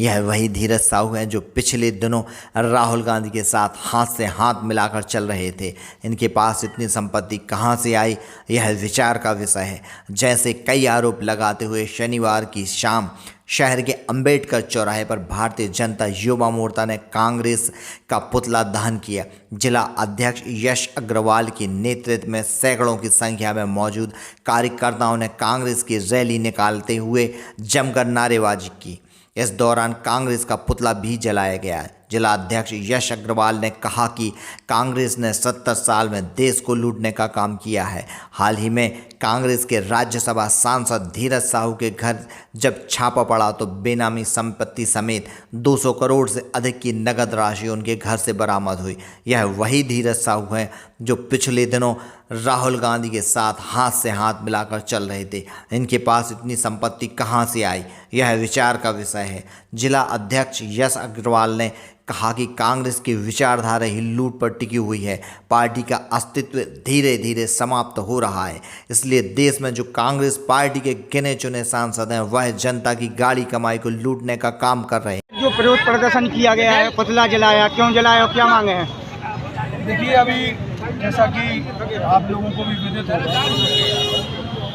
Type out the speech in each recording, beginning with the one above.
यह वही धीरज साहू हैं जो पिछले दिनों राहुल गांधी के साथ हाथ से हाथ मिलाकर चल रहे थे। इनके पास इतनी संपत्ति कहां से आई, यह विचार का विषय है। जैसे कई आरोप लगाते हुए शनिवार की शाम शहर के अंबेडकर चौराहे पर भारतीय जनता युवा मोर्चा ने कांग्रेस का पुतला दहन किया। जिला अध्यक्ष यश अग्रवाल के नेतृत्व में सैकड़ों की संख्या में मौजूद कार्यकर्ताओं ने कांग्रेस की रैली निकालते हुए जमकर नारेबाजी की। इस दौरान कांग्रेस का पुतला भी जलाया गया। जिला अध्यक्ष यश अग्रवाल ने कहा कि कांग्रेस ने 70 साल में देश को लूटने का काम किया है। हाल ही में कांग्रेस के राज्यसभा सांसद धीरज साहू के घर जब छापा पड़ा तो बेनामी संपत्ति समेत 200 करोड़ से अधिक की नकद राशि उनके घर से बरामद हुई। यह वही धीरज साहू हैं जो पिछले दिनों राहुल गांधी के साथ हाथ से हाथ मिलाकर चल रहे थे। इनके पास इतनी संपत्ति कहां से आई, यह विचार का विषय है। जिला अध्यक्ष यश अग्रवाल ने कहा कि कांग्रेस की विचारधारा ही लूट पर टिकी हुई है। पार्टी का अस्तित्व धीरे धीरे समाप्त हो रहा है। इसलिए देश में जो कांग्रेस पार्टी के गिने चुने सांसद हैं वह जनता की गाड़ी कमाई को लूटने का काम कर रहे हैं। जो विरोध प्रदर्शन किया गया है, पुतला जलाया, क्यों जलाया और क्या मांगे हैं? देखिए, अभी जैसा कि आप लोगों को भी विदित होगा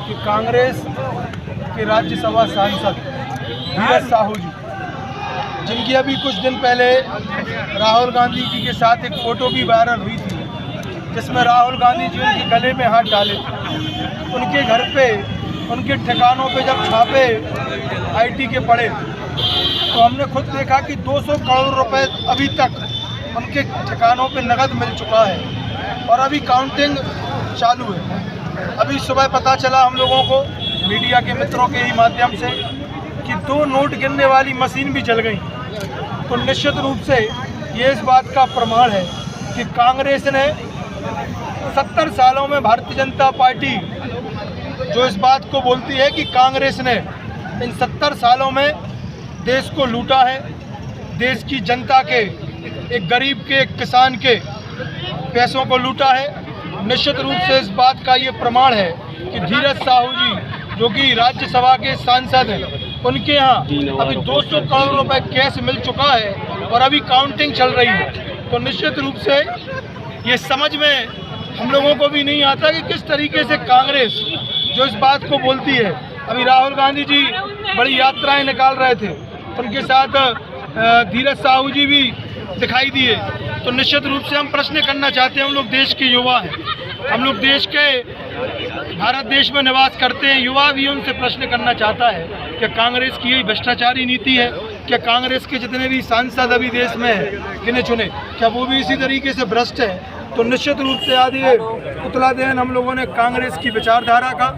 कि कांग्रेस के राज्यसभा सांसद धीरज साहू जी, जिनकी अभी कुछ दिन पहले राहुल गांधी जी के साथ एक फ़ोटो भी वायरल हुई थी जिसमें राहुल गांधी जी उनके गले में हाथ डाले, उनके घर पे, उनके ठिकानों पे जब छापे आईटी के पड़े तो हमने खुद देखा कि 200 करोड़ रुपए अभी तक उनके ठिकानों पे नकद मिल चुका है और अभी काउंटिंग चालू है। अभी सुबह पता चला हम लोगों को मीडिया के मित्रों के ही माध्यम से कि 2 नोट गिनने वाली मशीन भी जल गई। तो निश्चित रूप से ये इस बात का प्रमाण है कि कांग्रेस ने 70 सालों में, भारतीय जनता पार्टी जो इस बात को बोलती है कि कांग्रेस ने इन 70 सालों में देश को लूटा है, देश की जनता के, एक गरीब के, एक किसान के पैसों को लूटा है। निश्चित रूप से इस बात का ये प्रमाण है कि धीरज साहू जी जो कि राज्यसभा के सांसद हैं, उनके यहाँ अभी 200 करोड़ रुपए कैश मिल चुका है और अभी काउंटिंग चल रही है। तो निश्चित रूप से ये समझ में हम लोगों को भी नहीं आता कि किस तरीके से कांग्रेस जो इस बात को बोलती है। अभी राहुल गांधी जी बड़ी यात्राएं निकाल रहे थे, उनके साथ धीरज साहू जी भी दिखाई दिए। तो निश्चित रूप से हम प्रश्न करना चाहते हैं, हम लोग देश के युवा हैं, हम लोग देश के, भारत देश में निवास करते हैं, युवा भी उनसे प्रश्न करना चाहता है कि कांग्रेस की यही भ्रष्टाचारी नीति है? क्या कांग्रेस के जितने भी सांसद अभी देश में हैं गिने चुने, क्या वो भी इसी तरीके से भ्रष्ट है? तो निश्चित रूप से आज ये पुतला दहन हम लोगों ने कांग्रेस की विचारधारा का,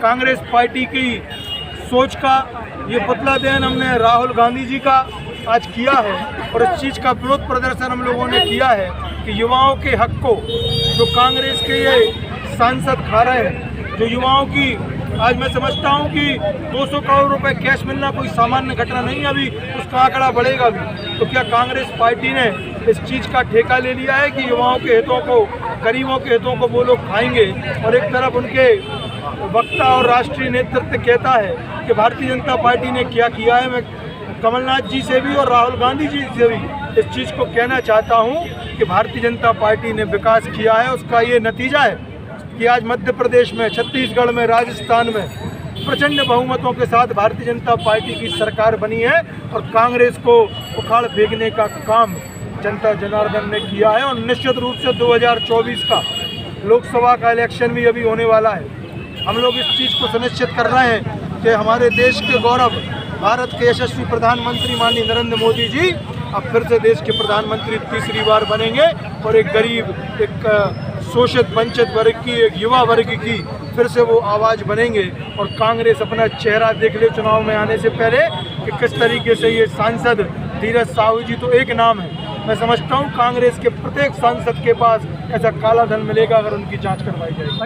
कांग्रेस पार्टी की सोच का, ये पुतला दहन हमने राहुल गांधी जी का आज किया है और इस चीज़ का विरोध प्रदर्शन हम लोगों ने किया है कि युवाओं के हक को जो कांग्रेस के ये सांसद खा रहे हैं, जो युवाओं की, आज मैं समझता हूं कि 200 करोड़ रुपए कैश मिलना कोई सामान्य घटना नहीं है, अभी उसका आंकड़ा बढ़ेगा भी। तो क्या कांग्रेस पार्टी ने इस चीज़ का ठेका ले लिया है कि युवाओं के हितों को, गरीबों के हितों को वो लोग खाएंगे और एक तरफ उनके वक्ता और राष्ट्रीय नेतृत्व कहता है कि भारतीय जनता पार्टी ने क्या किया है? मैं कमलनाथ जी से भी और राहुल गांधी जी से भी इस चीज़ को कहना चाहता हूँ कि भारतीय जनता पार्टी ने विकास किया है, उसका ये नतीजा है कि आज मध्य प्रदेश में, छत्तीसगढ़ में, राजस्थान में प्रचंड बहुमतों के साथ भारतीय जनता पार्टी की सरकार बनी है और कांग्रेस को उखाड़ फेंकने का काम जनता जनार्दन ने किया है। और निश्चित रूप से 2024 का लोकसभा का इलेक्शन भी अभी होने वाला है। हम लोग इस चीज़ को सुनिश्चित कर रहे हैं कि हमारे देश के गौरव, भारत के यशस्वी प्रधानमंत्री माननीय नरेंद्र मोदी जी अब फिर से देश के प्रधानमंत्री तीसरी बार बनेंगे और एक गरीब, एक शोषित वंचित वर्ग की, एक युवा वर्ग की फिर से वो आवाज़ बनेंगे और कांग्रेस अपना चेहरा देख ले चुनाव में आने से पहले कि किस तरीके से ये सांसद धीरज साहू जी तो एक नाम है। मैं समझता हूँ कांग्रेस के प्रत्येक सांसद के पास ऐसा काला धन मिलेगा अगर उनकी जांच करवाई जाएगी।